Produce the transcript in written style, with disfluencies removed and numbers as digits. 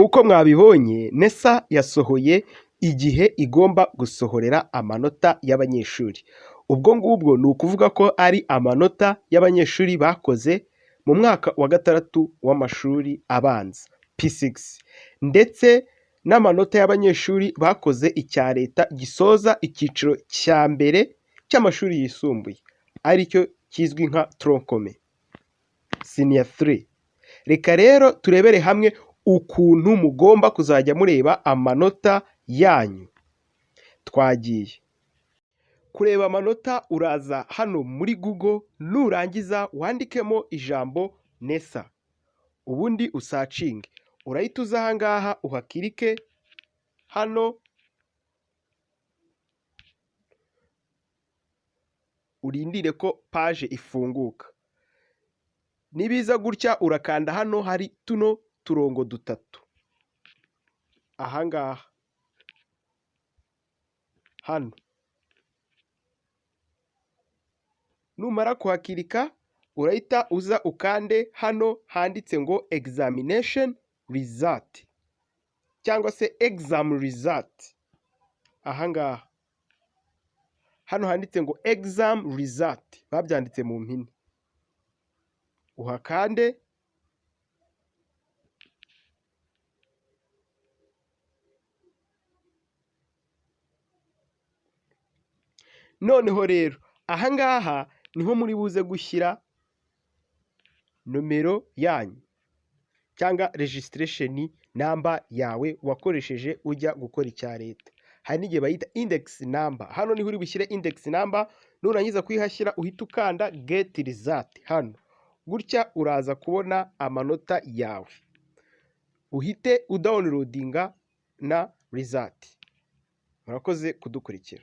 Nk'uko mwabibonye NESA yasohoye igihe igomba gusohorera amanota y'abanyeshuri. Ubwo ngubwo ni ukuvuga ko ari amanota y'abanyeshuri bakoze mu mwaka wa gatandatu w'amashuri abanza P6, ndetse n'amanota y'abanyeshuri bakoze icya leta gisoza icyiciro cya mbere cy'amashuri yisumbuye, aricyo kizwi nka troncome senior 3. Reka rero turebere hamwe ukuntu mugomba kuzajya mureba amanota yanyu. Twagiye kureba amanota, uraza hano muri Google, nurangiza wandikemo ijambo NESA, ubundi usacinge. Urahita uza aha ngaha uhakirike hano, urindire ko paje ifunguka. Nibiza gutya urakanda hano hari tuno turongo dutatu aha ngaha hano. Numara kuhakirika urahita uza ukande hano handitse ngo examination result cyangwa se exam result. Aha ngaha hano handitse ngo exam result, babyanditse mu mpine, uhakande. Noneho rero aha ngaha niho muri buze gushyira nomero yanyu cyangwa registration number yawe wakoresheje ujya gukora icya leta. Hari n'igihe bayita index number. Hano niho uri bushyire index number, nurangiza kuyihashyira uhita ukanda get result hano. Gutya uraza kubona amanota yawe, uhite udownloadinga na result. Murakoze kudukurikira.